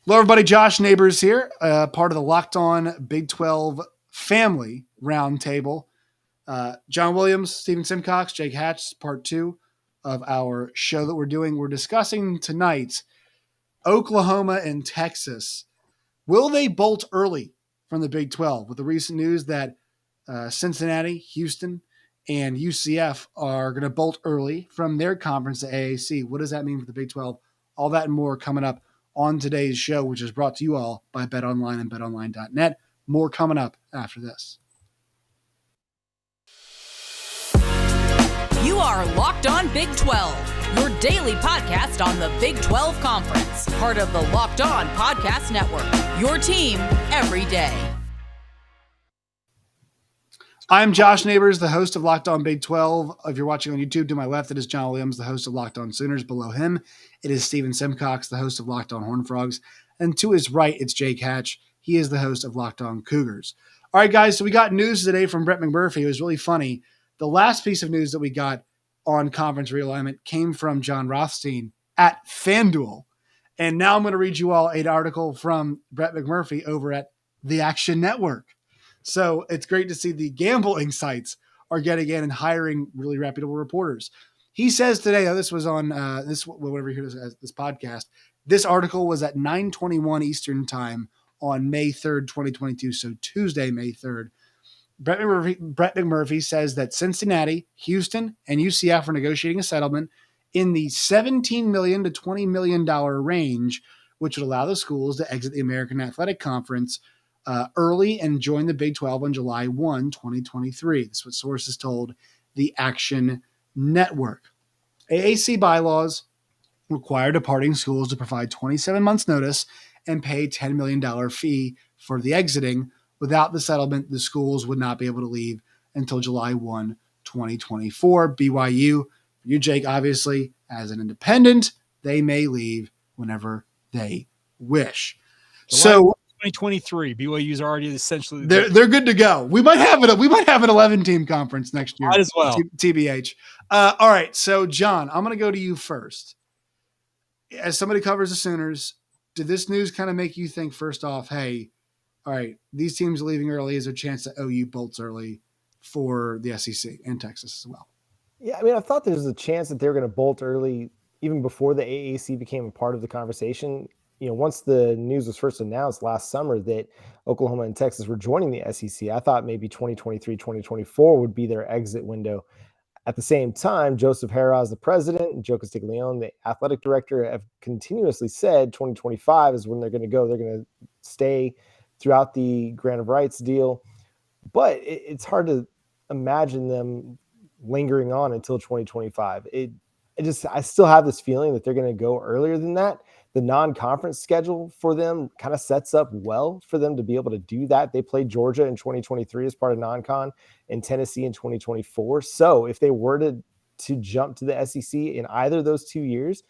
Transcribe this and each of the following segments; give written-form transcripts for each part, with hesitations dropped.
Hello, everybody. Josh Neighbors here, part of the Locked On Big 12 Family Roundtable. John Williams, Stephen Simcox, Jake Hatch, part two of our show that we're doing. We're discussing tonight Oklahoma and Texas. Will they bolt early from the Big 12 with the recent news that Cincinnati, Houston, and UCF are going to bolt early from their conference to AAC? What does that mean for the Big 12? All that and more coming up on today's show, which is brought to you all by BetOnline and BetOnline.net. More coming up after this. You are Locked On Big 12, your daily podcast on the Big 12 Conference, part of the Locked On Podcast Network, your team every day. I'm Josh Neighbors, the host of Locked On Big 12. If you're watching on YouTube, to my left, it is John Williams, the host of Locked On Sooners. Below him, it is Stephen Simcox, the host of Locked On Horned Frogs. And to his right, it's Jake Hatch. He is the host of Locked On Cougars. All right, guys, so we got news today from Brett McMurphy. It was really funny. The last piece of news that we got on conference realignment came from John Rothstein at FanDuel. And now I'm going to read you all an article from Brett McMurphy over at the Action Network. So it's great to see the gambling sites are getting in and hiring really reputable reporters. He says today, this was on whenever you hear this podcast, this article was at 9:21 Eastern time on May 3rd, 2022. So Tuesday, May 3rd. Brett McMurphy says that Cincinnati, Houston, and UCF are negotiating a settlement in the $17 million to $20 million range, which would allow the schools to exit the American Athletic Conference early and join the Big 12 on July 1, 2023. This is what sources told the Action Network. AAC bylaws require departing schools to provide 27 months notice and pay a $10 million fee for the exiting. Without the settlement, the schools would not be able to leave until July 1, 2024. BYU, you, Jake, obviously, as an independent, they may leave whenever they wish. July 2023. BYU's already essentially they're good to go. We might have an 11-team conference next year. Might as well. TBH. All right, so John, I'm going to go to you first. As somebody who covers the Sooners, did this news kind of make you think first off, hey, all right, these teams are leaving early. Is there a chance that OU bolts early for the SEC and Texas as well? Yeah, I mean, I thought there was a chance that they were going to bolt early even before the AAC became a part of the conversation. You know, once the news was first announced last summer that Oklahoma and Texas were joining the SEC, I thought maybe 2023, 2024 would be their exit window. At the same time, Joseph Harrah's the president and Joe Castiglione, the athletic director, have continuously said 2025 is when they're going to go. They're going to stay throughout the grant of rights deal. But it's hard to imagine them lingering on until 2025. I still have this feeling that they're going to go earlier than that. The non-conference schedule for them kind of sets up well for them to be able to do that. They played Georgia in 2023 as part of non-con and Tennessee in 2024. So if they were to jump to the SEC in either of those 2 years,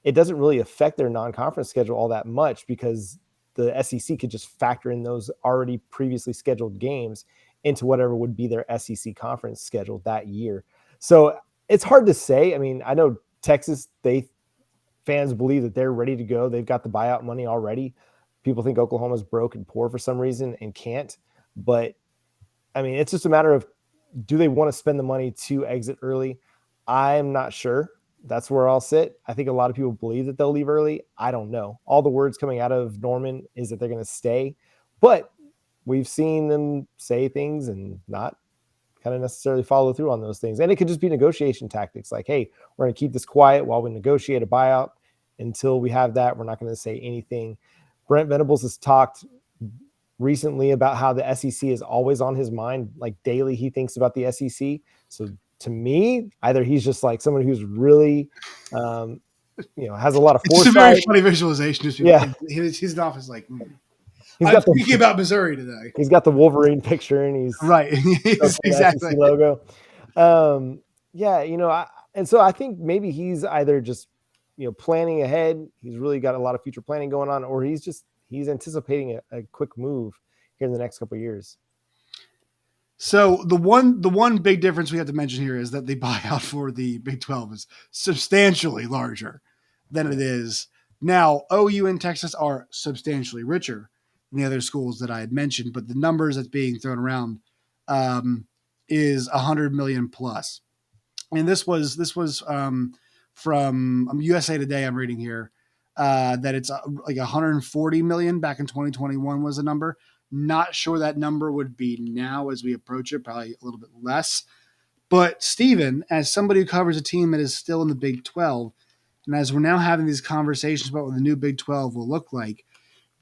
it doesn't really affect their non-conference schedule all that much because the SEC could just factor in those already previously scheduled games into whatever would be their SEC conference schedule that year. So it's hard to say. I mean, I know Texas, fans believe that they're ready to go. They've got the buyout money already. People think Oklahoma's broke and poor for some reason and can't. But, I mean, it's just a matter of, do they want to spend the money to exit early? I'm not sure. That's where I'll sit. I think a lot of people believe that they'll leave early. I don't know. All the words coming out of Norman is that they're going to stay. But we've seen them say things and not kind of necessarily follow through on those things. And it could just be negotiation tactics like, hey, we're going to keep this quiet while we negotiate a buyout. Until we have that, we're not going to say anything. Brent Venables has talked recently about how the SEC is always on his mind. Like daily, he thinks about the SEC. So to me, either he's just like someone who's really, has a lot of foresight. It's a very funny visualization. Yeah. He's in the office like, I'm thinking about Missouri today. He's got the Wolverine picture and he's right. Exactly. SEC logo. And so I think maybe he's either just, planning ahead. He's really got a lot of future planning going on, or he's anticipating a quick move here in the next couple of years. So the one big difference we have to mention here is that the buyout for the Big 12 is substantially larger than it is Now, OU and Texas are substantially richer than the other schools that I had mentioned, but the numbers that's being thrown around is 100 million plus. And this was from USA Today. I'm reading here that it's like 140 million back in 2021 was the number. Not sure that number would be now as we approach it, probably a little bit less. But Steven, as somebody who covers a team that is still in the Big 12, and as we're now having these conversations about what the new Big 12 will look like,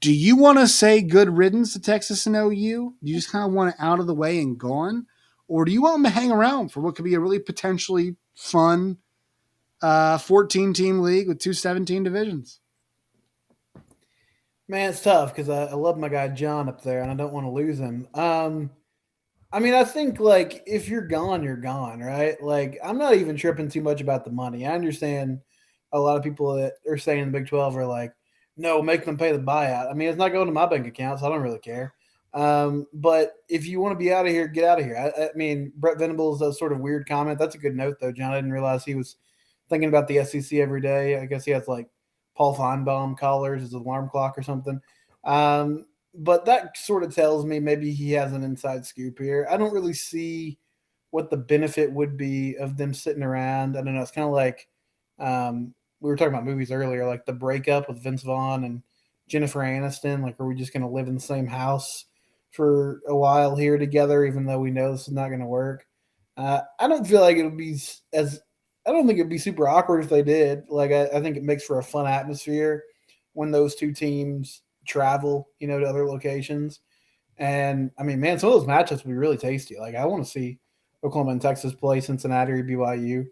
do you want to say good riddance to Texas and OU? Do you just kind of want it out of the way and gone? Or do you want them to hang around for what could be a really potentially fun 14-team league with 2 17 divisions? Man, it's tough because I love my guy John up there, and I don't want to lose him. I mean, I think like if you're gone, you're gone, right? Like I'm not even tripping too much about the money. I understand a lot of people that are saying in the Big 12 are like, no, make them pay the buyout. I mean, it's not going to my bank account, so I don't really care. But if you want to be out of here, get out of here. I mean, Brett Venables does sort of weird comment. That's a good note, though, John. I didn't realize he was thinking about the SEC every day. I guess he has like Paul Feinbaum collars as an alarm clock or something. But that sort of tells me maybe he has an inside scoop here. I don't really see what the benefit would be of them sitting around. I don't know. It's kind of like we were talking about movies earlier, like The Breakup with Vince Vaughn and Jennifer Aniston. Like, are we just going to live in the same house for a while here together, even though we know this is not going to work? I don't feel like it would be I don't think it'd be super awkward if they did. Like, I think it makes for a fun atmosphere when those two teams travel, to other locations. And I mean, man, some of those matchups would be really tasty. Like, I want to see Oklahoma and Texas play Cincinnati or BYU.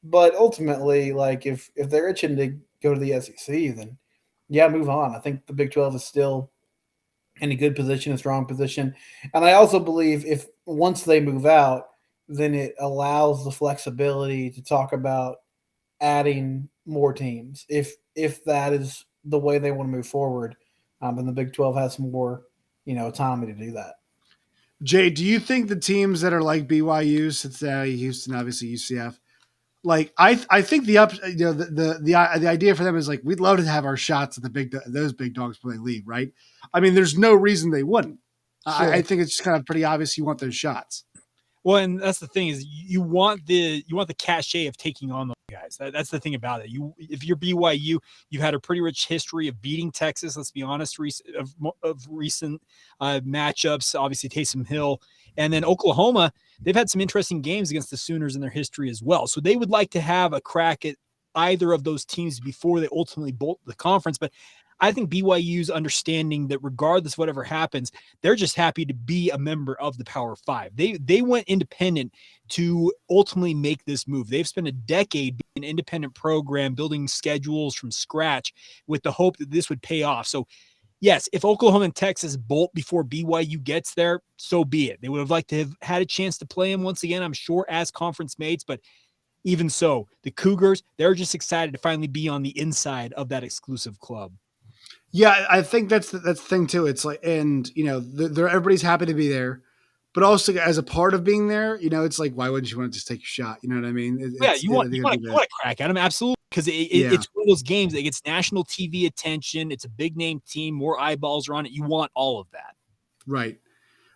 But ultimately, like, if they're itching to go to the SEC, then yeah, move on. I think the Big 12 is still in a good position, a strong position. And I also believe if once they move out, then it allows the flexibility to talk about adding more teams if that is the way they want to move forward. And the Big 12 has more, autonomy to do that. Jay, do you think the teams that are like BYU, Cincinnati, Houston, obviously UCF, like I think the idea for them is like we'd love to have our shots at those big dogs when they leave, right? I mean, there's no reason they wouldn't. Sure. I think it's just kind of pretty obvious you want those shots. Well, and that's the thing is you want the cachet of taking on those guys. That's the thing about it. If you're BYU, you've had a pretty rich history of beating Texas. Let's be honest, of recent matchups. Obviously, Taysom Hill, and then Oklahoma. They've had some interesting games against the Sooners in their history as well. So they would like to have a crack at either of those teams before they ultimately bolt the conference. But I think BYU's understanding that regardless of whatever happens, they're just happy to be a member of the Power Five. They went independent to ultimately make this move. They've spent a decade being an independent program, building schedules from scratch with the hope that this would pay off. So yes, if Oklahoma and Texas bolt before BYU gets there, so be it. They would have liked to have had a chance to play them once again, I'm sure, as conference mates, but even so, the Cougars, they're just excited to finally be on the inside of that exclusive club. Yeah, I think that's the thing too. It's like, and everybody's happy to be there, but also as a part of being there, it's like, why wouldn't you want to just take a shot? You know what I mean? You want to crack at them, absolutely, because it's one of those games that gets national TV attention. It's a big name team, more eyeballs are on it. You want all of that, right?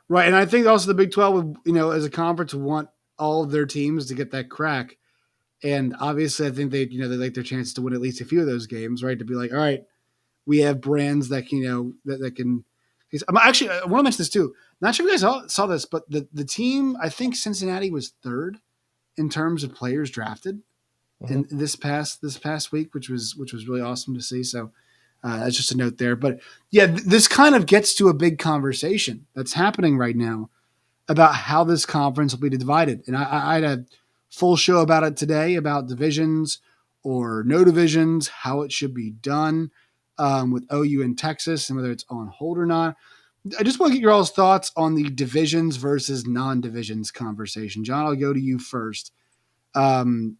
And I think also the Big 12 would, as a conference, would want all of their teams to get that crack. And obviously, I think they like their chances to win at least a few of those games, right? To be like, all right, we have brands that can, that can. I'm actually, I want to mention this too. Not sure if you guys saw this, but the team, I think Cincinnati was third in terms of players drafted in this past week, which was really awesome to see. So that's just a note there. But yeah, this kind of gets to a big conversation that's happening right now about how this conference will be divided. And I had a full show about it today, about divisions or no divisions, how it should be done. With OU and Texas and whether it's on hold or not. I just want to get your all's thoughts on the divisions versus non-divisions conversation. John, I'll go to you first. The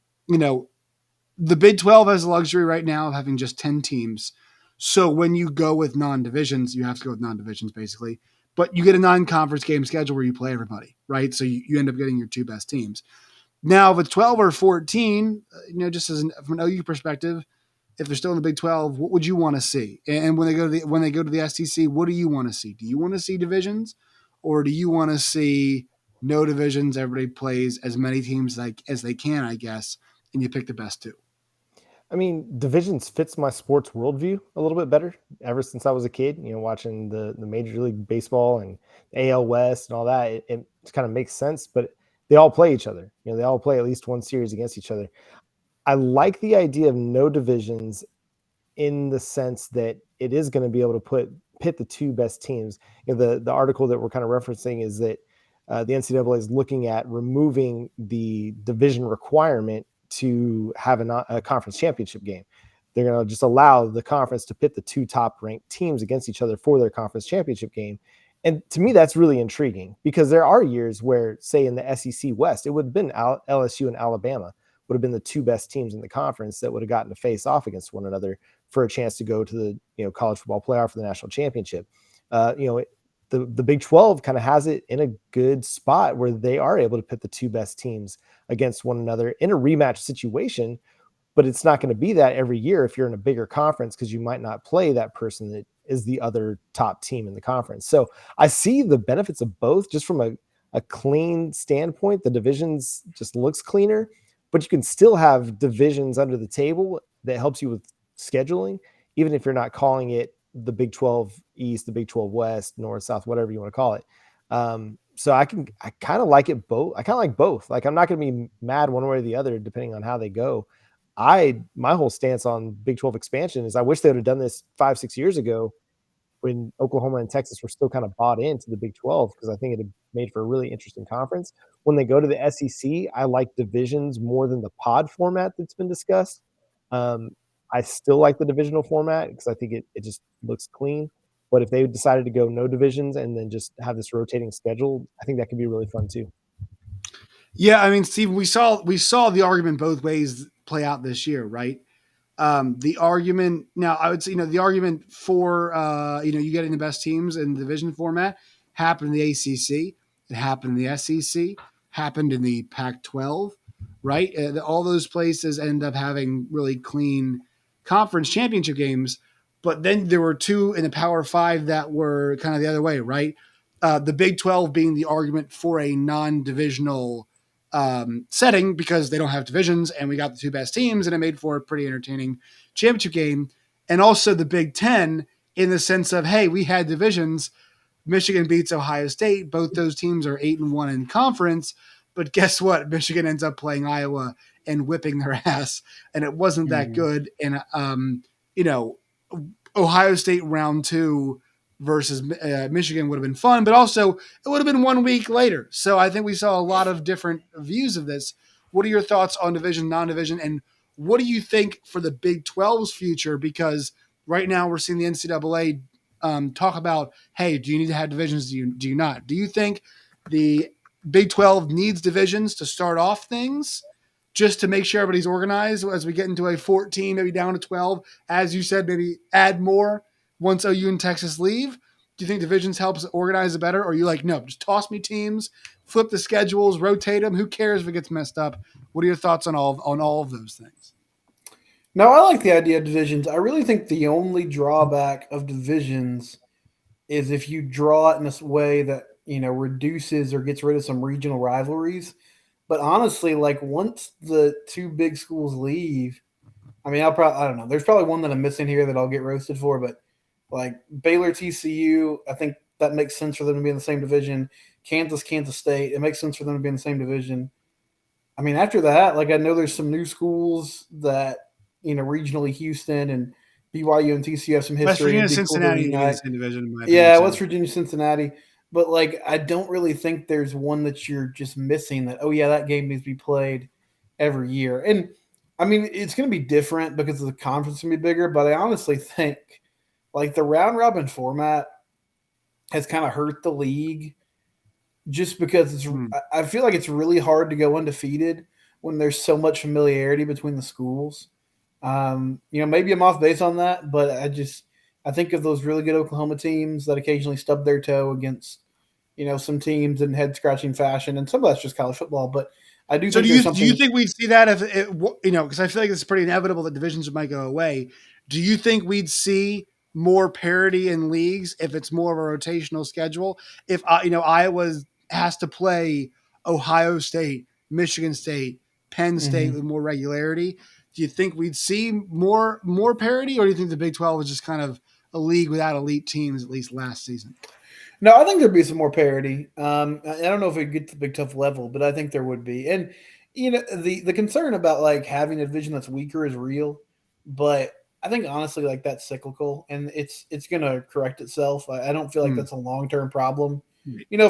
Big 12 has the luxury right now of having just 10 teams. So when you go with non-divisions, you have to go with non-divisions basically. But you get a non-conference game schedule where you play everybody, right? So you end up getting your two best teams. Now with 12 or 14, just from an OU perspective, if they're still in the Big 12, what would you want to see? And when they go to the SEC, what do you want to see? Do you want to see divisions, or do you want to see no divisions? Everybody plays as many teams as they can, I guess, and you pick the best two. I mean, divisions fits my sports worldview a little bit better ever since I was a kid, watching the Major League Baseball and AL West and all that. It kind of makes sense, but they all play each other. They all play at least one series against each other. I like the idea of no divisions in the sense that it is going to be able to pit the two best teams. The article that we're kind of referencing is that the NCAA is looking at removing the division requirement to have a conference championship game. They're going to just allow the conference to pit the two top ranked teams against each other for their conference championship game. And to me, that's really intriguing because there are years where, say, in the SEC West, it would have been LSU and Alabama would have been the two best teams in the conference that would have gotten to face off against one another for a chance to go to the college football playoff for the national championship. The Big 12 kind of has it in a good spot where they are able to pit the two best teams against one another in a rematch situation, but it's not going to be that every year if you're in a bigger conference because you might not play that person that is the other top team in the conference. So I see the benefits of both just from a clean standpoint. The divisions just looks cleaner, but you can still have divisions under the table that helps you with scheduling, even if you're not calling it the Big 12 East, the Big 12 West, North, South, whatever you want to call it. So I kind of like it both. I kind of like both. Like I'm not going to be mad one way or the other, depending on how they go. My whole stance on Big 12 expansion is I wish they would have done this 5-6 years ago when Oklahoma and Texas were still kind of bought into the Big 12, because I think it had made for a really interesting conference. When they go to the SEC, I like divisions more than the pod format that's been discussed. I still like the divisional format because I think it just looks clean. But if they decided to go no divisions and then just have this rotating schedule, I think that could be really fun too. Yeah, I mean, Steve, we saw the argument both ways play out this year, right? The argument now, I would say, the argument for you getting the best teams in the division format happened in the ACC, it happened in the SEC, happened in the Pac-12, right? All those places end up having really clean conference championship games, but then there were two in the Power Five that were kind of the other way, right? The Big 12 being the argument for a non-divisional setting because they don't have divisions and we got the two best teams and it made for a pretty entertaining championship game. And also the Big 10 in the sense of, hey, we had divisions. Michigan beats Ohio State. Both those teams are 8-1 in conference. But guess what? Michigan ends up playing Iowa and whipping their ass. And it wasn't that good. And, Ohio State round 2 versus Michigan would have been fun, but also it would have been 1 week later. So I think we saw a lot of different views of this. What are your thoughts on division, non-division, and what do you think for the Big 12's future? Because right now we're seeing the NCAA talk about, hey, do you need to have divisions? Do you not? Do you think the Big 12 needs divisions to start off things just to make sure everybody's organized as we get into a 14, maybe down to 12? As you said, maybe add more once OU and Texas leave. Do you think divisions helps organize it better? Or are you like, no, just toss me teams, flip the schedules, rotate them. Who cares if it gets messed up? What are your thoughts on all of those things? No, I like the idea of divisions. I really think the only drawback of divisions is if you draw it in a way that, reduces or gets rid of some regional rivalries. But honestly, like once the two big schools leave, I mean, I don't know. There's probably one that I'm missing here that I'll get roasted for, but like Baylor, TCU, I think that makes sense for them to be in the same division. Kansas State, it makes sense for them to be in the same division. I mean, after that, like I know there's some new schools that, regionally Houston and BYU and TCU have some history. West Virginia, Cincinnati in the same division. West Virginia, Cincinnati. But like, I don't really think there's one that you're just missing that, oh yeah, that game needs to be played every year. And I mean, it's going to be different because the conference can be bigger, but I honestly think like the round robin format has kind of hurt the league just because I feel like it's really hard to go undefeated when there's so much familiarity between the schools. Maybe I'm off base on that, but I think of those really good Oklahoma teams that occasionally stub their toe against, some teams in head scratching fashion. And some of that's just college football, but I do So think do there's you something. think we'd see that if it, because I feel like it's pretty inevitable that divisions might go away. Do you think we'd see more parity in leagues if it's more of a rotational schedule? If Iowa has to play Ohio State, Michigan State, Penn State Mhm. with more regularity, do you think we'd see more parity, or do you think the Big 12 was just kind of a league without elite teams at least last season? No, I think there'd be some more parity. I don't know if we get to the Big Tough level, but I think there would be. And the concern about like having a division that's weaker is real, but I think honestly, like that's cyclical, and it's going to correct itself. I don't feel like Hmm. that's a long term problem.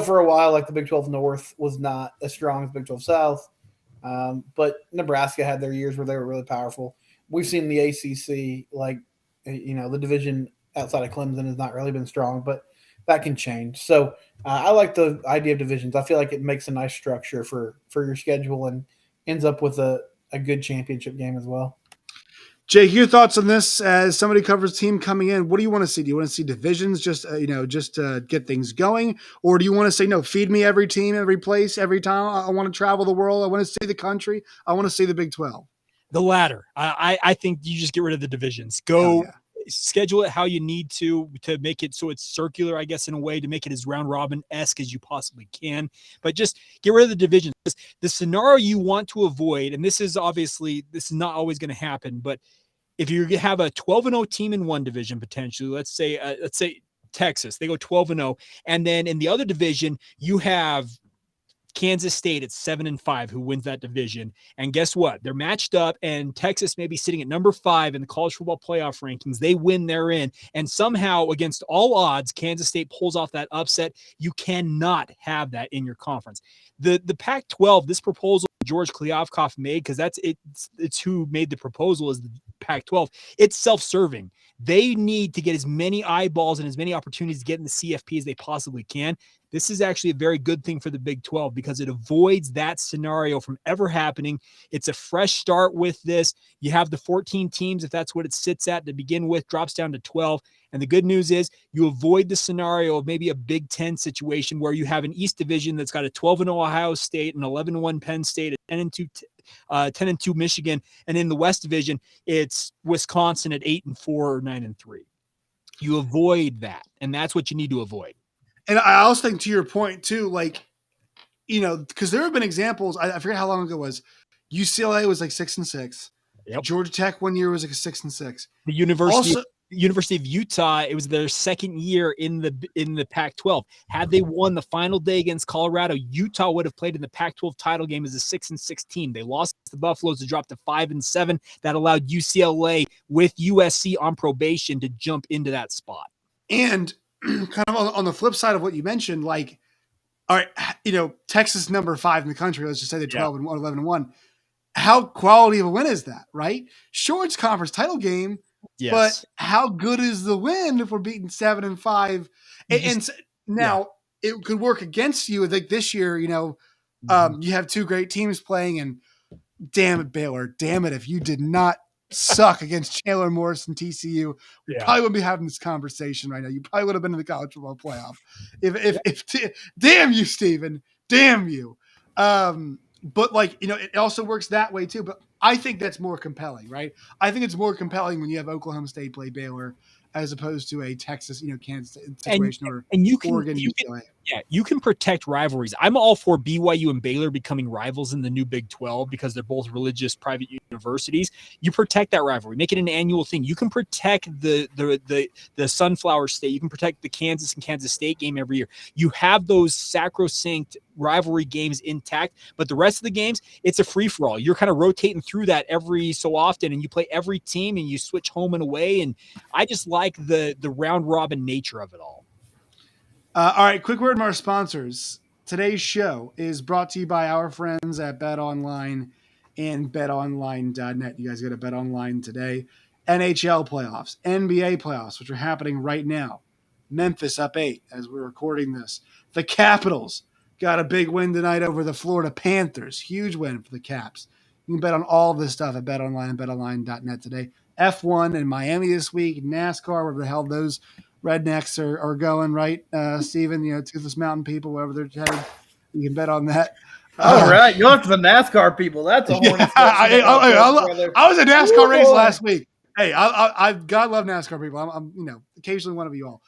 For a while, like the Big 12 North was not as strong as the Big 12 South, but Nebraska had their years where they were really powerful. We've seen the ACC, like the division outside of Clemson has not really been strong, but that can change. So I like the idea of divisions. I feel like it makes a nice structure for your schedule and ends up with a good championship game as well. Jake, your thoughts on this as somebody covers team coming in? What do you want to see? Do you want to see divisions just to get things going, or do you want to say no? Feed me every team, every place, every time. I want to travel the world. I want to see the country. I want to see the Big 12. The latter. I think you just get rid of the divisions. Hell Go yeah. schedule it how you need to make it so it's circular, I guess, in a way to make it as round robin esque as you possibly can. But just get rid of the divisions. The scenario you want to avoid, and this is not always going to happen, but if you have a 12-0 team in one division potentially, let's say Texas, they go 12-0, and then in the other division you have Kansas State at 7-5, who wins that division. And guess what? They're matched up, and Texas may be sitting at number 5 in the college football playoff rankings. They win, they're in. And somehow, against all odds, Kansas State pulls off that upset. You cannot have that in your conference. The Pac-12, this proposal George Kliavkoff made, because it's who made the proposal, is the Pac-12. It's self-serving. They need to get as many eyeballs and as many opportunities to get in the CFP as they possibly can. This is actually a very good thing for the Big 12 because it avoids that scenario from ever happening. It's a fresh start with this. You have the 14 teams, if that's what it sits at to begin with, drops down to 12. And the good news is you avoid the scenario of maybe a Big 10 situation where you have an East Division that's got a 12-0 Ohio State, an 11-1 Penn State, a 10-2 Michigan, and in the West Division, it's Wisconsin at 8-4 or 9-3. You avoid that, and that's what you need to avoid. And I also think, to your point too, like, because there have been examples. I forget how long ago it was. UCLA was like 6-6. Yep. Georgia Tech one year was like a 6-6. The University of Utah, it was their second year in the Pac-12. Had they won the final day against Colorado, Utah would have played in the Pac-12 title game as a 6-6 team. They lost to the Buffaloes to drop to 5-7. That allowed UCLA with USC on probation to jump into that spot. And kind of on the flip side of what you mentioned, like, all right, Texas number 5 in the country. Let's just say they're 12-1, 11-1. How quality of a win is that, right? Sure, it's conference title game, Yes. but how good is the win if we're beating 7-5? And now it could work against you. Like this year, you have two great teams playing, and damn it, Baylor, damn it, if you did not suck against Chandler Morris and TCU, we probably wouldn't be having this conversation right now. You probably would have been in the college football playoff. Damn you, Steven, damn you. But it also works that way too. But I think that's more compelling, right? I think it's more compelling when you have Oklahoma State play Baylor as opposed to a Texas, Kansas situation, or Oregon, UCLA. You can protect rivalries. I'm all for BYU and Baylor becoming rivals in the new Big 12 because they're both religious private universities. You protect that rivalry, make it an annual thing. You can protect the Sunflower State. You can protect the Kansas and Kansas State game every year. You have those sacrosanct rivalry games intact, but the rest of the games, it's a free-for-all. You're kind of rotating through that every so often, and you play every team and you switch home and away. And I just like the round robin nature of it all. All right, quick word from our sponsors. Today's show is brought to you by our friends at BetOnline and BetOnline.net. You guys go to BetOnline today. NHL playoffs, NBA playoffs, which are happening right now. Memphis up 8 as we're recording this. The Capitals got a big win tonight over the Florida Panthers. Huge win for the Caps. You can bet on all this stuff at BetOnline and BetOnline.net today. F1 in Miami this week, NASCAR, wherever the hell those rednecks are going, right, Steven? Toothless Mountain people, wherever they're headed. You can bet on that. All right, you're up to the NASCAR people. That's a Hornets. I was a NASCAR race last week. Hey, I God love NASCAR people. I'm occasionally one of you all.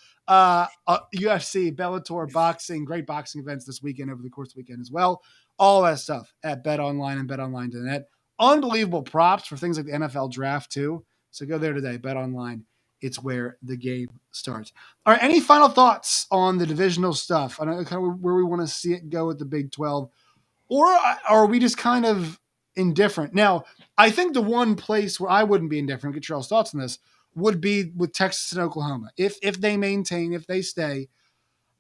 UFC, Bellator, boxing, great boxing events this weekend over the course of the weekend as well. All that stuff at BetOnline and BetOnline.net. Unbelievable props for things like the NFL draft too. So go there today. BetOnline. It's where the game starts. All right. Any final thoughts on the divisional stuff? I know kind of where we want to see it go with the Big 12. Or are we just kind of indifferent? Now, I think the one place where I wouldn't be indifferent, get your all's thoughts on this, would be with Texas and Oklahoma. If they maintain, if they stay,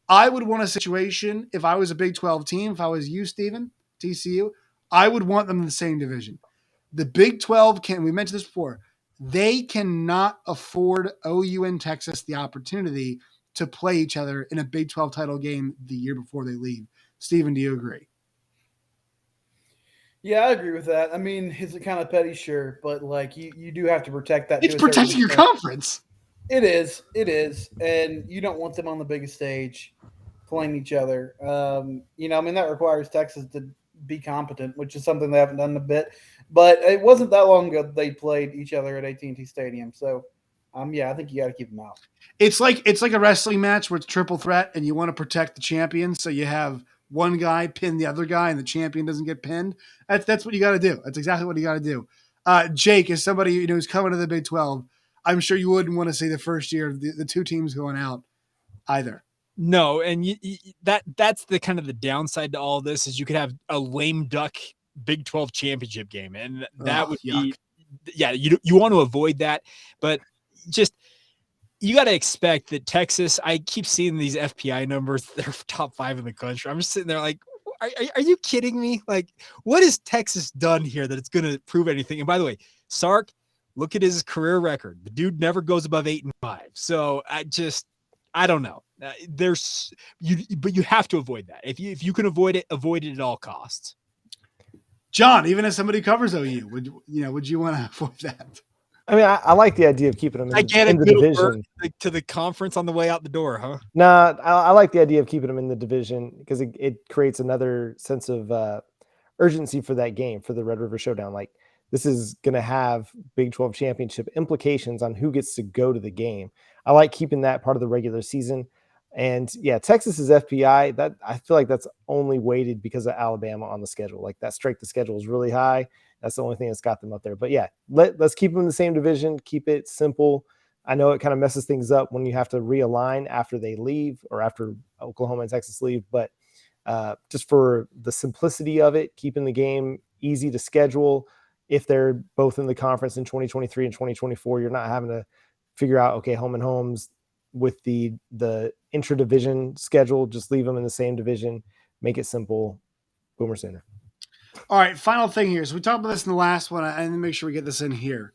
I would want a situation, if I was a Big 12 team, if I was you, Steven, TCU, I would want them in the same division. The Big 12 we mentioned this before, they cannot afford OU and Texas the opportunity to play each other in a Big 12 title game the year before they leave. Steven, do you agree? Yeah, I agree with that. I mean, is it kind of petty? Sure. But, like, you do have to protect that. It's protecting your conference. It is. And you don't want them on the biggest stage playing each other. I mean, that requires Texas to be competent, which is something they haven't done a bit. But it wasn't that long ago that they played each other at AT&T Stadium. So, I think you got to keep them out. It's like a wrestling match where it's triple threat and you want to protect the champion. So you have one guy pin the other guy and the champion doesn't get pinned. That's what you got to do. That's exactly what you got to do. Jake, as somebody who's coming to the Big 12, I'm sure you wouldn't want to see the first year of the two teams going out either. No, and that's the kind of the downside to all this is you could have a lame duck Big 12 championship game, and that would yuck. You want to avoid that, but just you got to expect that Texas. I keep seeing these FPI numbers; they're top 5 in the country. I'm just sitting there like, are you kidding me? Like, what has Texas done here that it's going to prove anything? And by the way, Sark, look at his career record. The dude never goes above 8-5. So I don't know. But you have to avoid that. If you can avoid it at all costs. John, even as somebody who covers OU, would you want to avoid that? I mean, I like the idea of keeping them in the division. To the conference on the way out the door, huh? Nah, I like the idea of keeping them in the division because it creates another sense of urgency for that game, for the Red River Showdown. Like, this is going to have Big 12 championship implications on who gets to go to the game. I like keeping that part of the regular season. And yeah, Texas's FPI, that I feel like that's only weighted because of Alabama on the schedule. Like, that strength of schedule is really high. That's the only thing that's got them up there. But yeah, let's keep them in the same division. Keep it simple. I know it kind of messes things up when you have to realign after they leave or after Oklahoma and Texas leave. But just for the simplicity of it, keeping the game easy to schedule. If they're both in the conference in 2023 and 2024, you're not having to figure out, okay, home and homes with the intra-division schedule. Just leave them in the same division. Make it simple. Boomer Sooner. All right, final thing here. So we talked about this in the last one, and make sure we get this in here.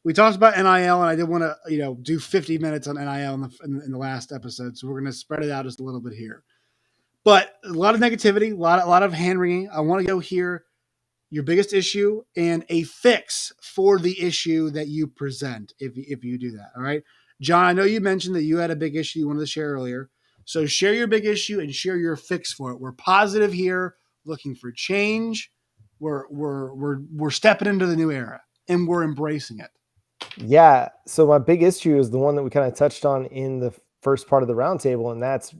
We talked about NIL, and I did want to, do 50 minutes on NIL in the last episode, so we're going to spread it out just a little bit here. But a lot of negativity, a lot of hand-wringing. I want to go here, your biggest issue, and a fix for the issue that you present if you do that, all right? John, I know you mentioned that you had a big issue you wanted to share earlier. So share your big issue and share your fix for it. We're positive here, looking for change. We're stepping into the new era, and we're embracing it. Yeah. So my big issue is the one that we kind of touched on in the first part of the roundtable, and that's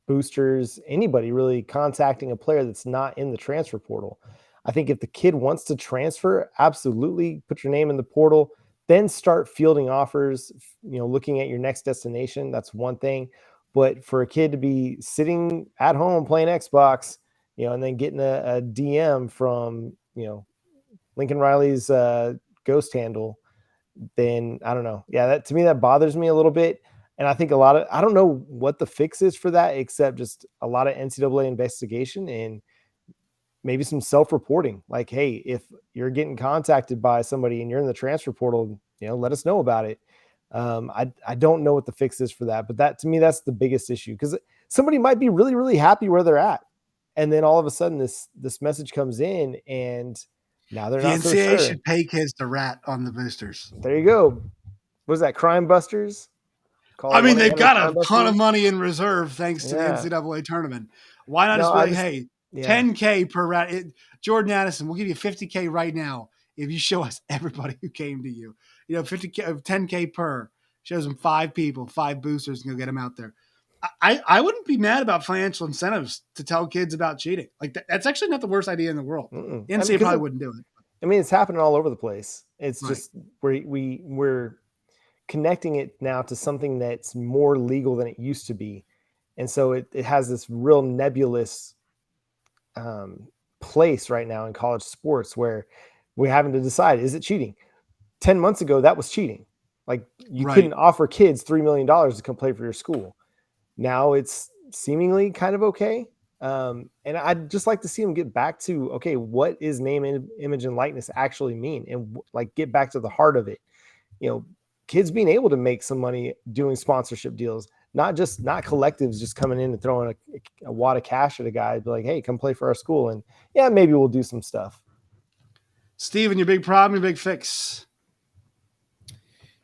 boosters, anybody really contacting a player that's not in the transfer portal. I think if the kid wants to transfer, absolutely put your name in the portal, then start fielding offers, looking at your next destination. That's one thing. But for a kid to be sitting at home playing Xbox, and then getting a DM from, Lincoln Riley's ghost handle, then I don't know. Yeah, to me, that bothers me a little bit. And I think I don't know what the fix is for that, except just a lot of NCAA investigation and maybe some self-reporting. Like, hey, if you're getting contacted by somebody and you're in the transfer portal, let us know about it. I don't know what the fix is for that, but that, to me, that's the biggest issue, because somebody might be really, really happy where they're at. And then all of a sudden this message comes in and now they're not so sure. The NCAA should pay kids to rat on the boosters. There you go. What is that, Crime Busters? They've got a ton of money in reserve thanks to the NCAA tournament. Why not just be like, hey, Yeah. 10K per round. Jordan Addison, we'll give you 50K right now if you show us everybody who came to you. 50K, 10K per. Shows them 5 people, 5 boosters, and you'll get them out there. I wouldn't be mad about financial incentives to tell kids about cheating. Like that's actually not the worst idea in the world. Mm-mm. The I mean, NCAA probably wouldn't do it. I mean, it's happening all over the place. It's Right. just we're connecting it now to something that's more legal than it used to be. And so it has this real nebulous place right now in college sports where we're having to decide, is it cheating? 10 months ago, that was cheating. Like you couldn't Right. offer kids $3 million to come play for your school. Now it's seemingly kind of okay. And I'd just like to see them get back to, okay, what is name, image, and likeness actually mean? And like get back to the heart of it. Kids being able to make some money doing sponsorship deals, not collectives just coming in and throwing a wad of cash at a guy, be like, hey, come play for our school. And yeah, maybe we'll do some stuff. Steven, your big problem, your big fix.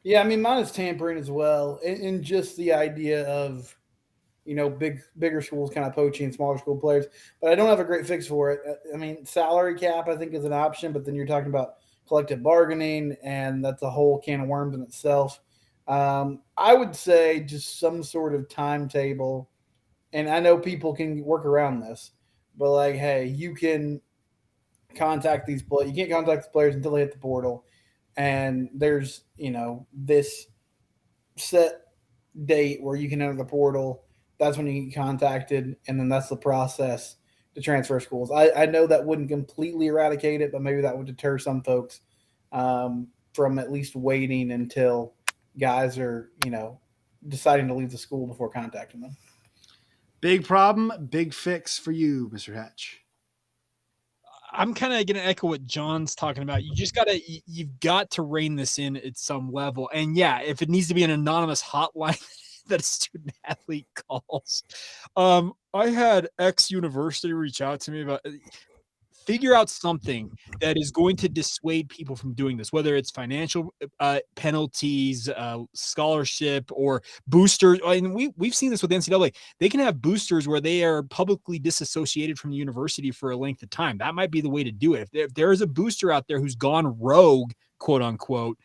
Yeah, I mean, mine is tampering as well, and just the idea of bigger schools kind of poaching smaller school players. But I don't have a great fix for it. I mean, salary cap I think is an option, but then you're talking about collective bargaining, and that's a whole can of worms in itself. I would say just some sort of timetable, and I know people can work around this, but like, hey, you can contact these players. You can't contact the players until they hit the portal, and there's this set date where you can enter the portal. That's when you get contacted, and then that's the process to transfer schools. I know that wouldn't completely eradicate it, but maybe that would deter some folks from at least waiting until guys are deciding to leave the school before contacting them. Big problem, big fix for you, Mr. Hatch. I'm kind of going to echo what John's talking about. You've got to rein this in at some level. And yeah, if it needs to be an anonymous hotline that a student athlete calls. I had X university reach out to me about figure out something that is going to dissuade people from doing this, whether it's financial penalties, scholarship, or boosters. And we've seen this with NCAA. They can have boosters where they are publicly disassociated from the university for a length of time. That might be the way to do it. If there is a booster out there who's gone rogue, quote unquote,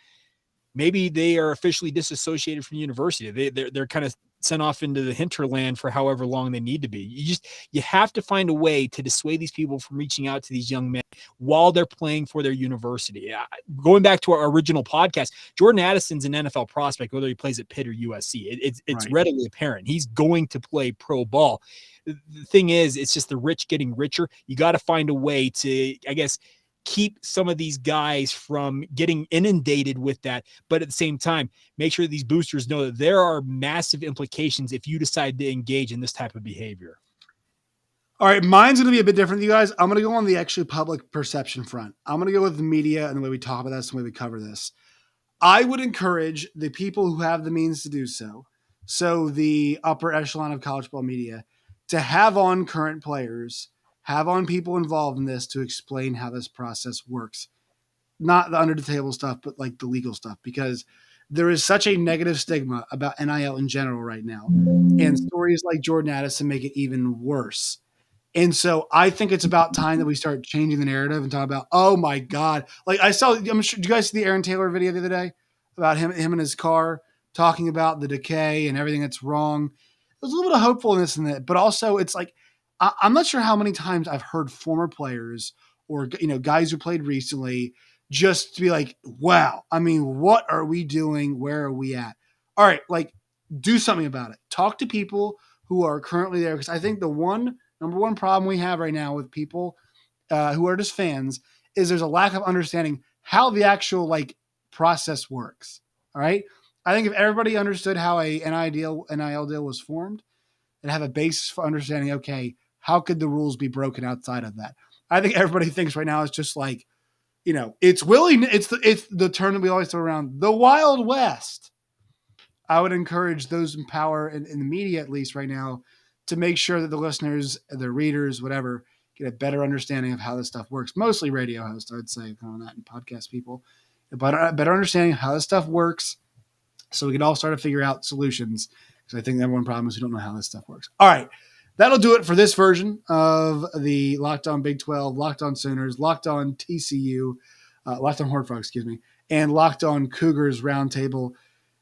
maybe they are officially disassociated from the university. They're kind of sent off into the hinterland for however long they need to be. You have to find a way to dissuade these people from reaching out to these young men while they're playing for their university. Going back to our original podcast, Jordan Addison's an NFL prospect, whether he plays at Pitt or USC. It's right. Readily apparent. He's going to play pro ball. The thing is, it's just the rich getting richer. You got to find a way to, I guess, keep some of these guys from getting inundated with that. But at the same time, make sure these boosters know that there are massive implications if you decide to engage in this type of behavior. All right, mine's going to be a bit different, you guys. I'm going to go on the actually public perception front. I'm going to go with the media and the way we talk about this and the way we cover this. I would encourage the people who have the means to do so, so the upper echelon of college ball media, to have on current players, have on people involved in this to explain how this process works. Not the under the table stuff, but like the legal stuff, because there is such a negative stigma about NIL in general right now. And stories like Jordan Addison make it even worse. And so I think it's about time that we start changing the narrative and talk about, oh my God. Like I'm sure, did you guys see the Aaron Taylor video the other day about him in his car talking about the decay and everything that's wrong? There's a little bit of hopefulness in it, but also it's like, I'm not sure how many times I've heard former players or guys who played recently just to be like, wow, I mean, what are we doing? Where are we at? All right, like do something about it. Talk to people who are currently there, because I think the number one problem we have right now with people who are just fans is there's a lack of understanding how the actual process works. All right. I think if everybody understood how a NIL deal was formed and have a basis for understanding, okay, how could the rules be broken outside of that? I think everybody thinks right now it's just like, it's willing. It's the term that we always throw around, the Wild West. I would encourage those in power in the media, at least right now, to make sure that the listeners, the readers, whatever, get a better understanding of how this stuff works. Mostly radio hosts, I would say, on that, and podcast people, but a better understanding of how this stuff works, so we can all start to figure out solutions. Because I think the number one problem is we don't know how this stuff works. All right, that'll do it for this version of the Locked On Big 12, Locked On Sooners, Locked On TCU, Locked On Horned Frogs, and Locked On Cougars Roundtable.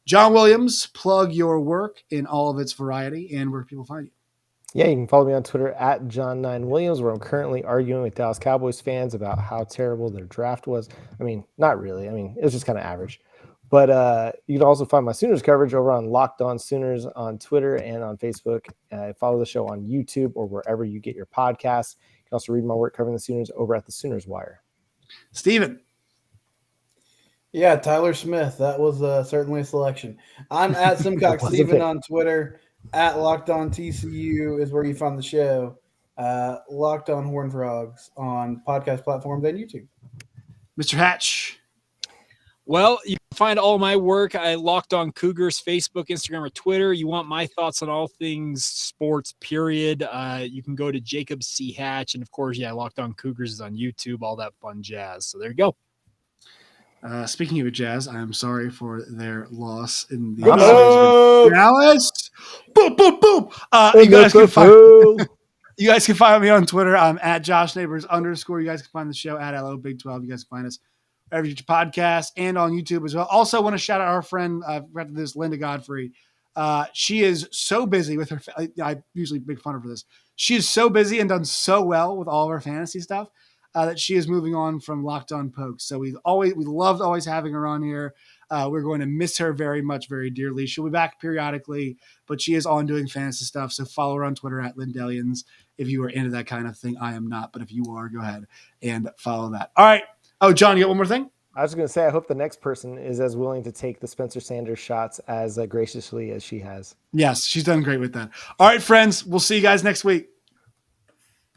John Williams, plug your work in all of its variety and where people find you. Yeah, you can follow me on Twitter at John9Williams, where I'm currently arguing with Dallas Cowboys fans about how terrible their draft was. I mean, not really. I mean, it was just kind of average. But you can also find my Sooners coverage over on Locked On Sooners on Twitter and on Facebook. Follow the show on YouTube or wherever you get your podcasts. You can also read my work covering the Sooners over at the Sooners Wire. Steven. Yeah, Tyler Smith. That was certainly a selection. I'm at Simcox Steven on Twitter. At Locked On TCU is where you find the show. Locked On Horned Frogs on podcast platforms and YouTube. Mr. Hatch. Well, you can find all my work. I Locked On Cougars, Facebook, Instagram, or Twitter. You want my thoughts on all things sports, period. You can go to Jacob C. Hatch. And, of course, Locked On Cougars is on YouTube, all that fun jazz. So there you go. Speaking of jazz, I am sorry for their loss in the Dallas. Boom, boom, boom. You guys can find me on Twitter. I'm at JoshNeighbors_. You guys can find the show at LO Big 12. You guys can find us wherever you get your podcast and on YouTube as well. Also, want to shout out our friend, Linda Godfrey. She is so busy with her. I usually make fun of her for this. She is so busy and done so well with all of her fantasy stuff. That she is moving on from Locked On Pokes. So we loved always having her on here. We're going to miss her very much, very dearly. She'll be back periodically, but she is on doing fantasy stuff. So follow her on Twitter at Lindellians if you are into that kind of thing. I am not, but if you are, go ahead and follow that. All right. Oh, John, you got one more thing? I was going to say, I hope the next person is as willing to take the Spencer Sanders shots as graciously as she has. Yes, she's done great with that. All right, friends. We'll see you guys next week.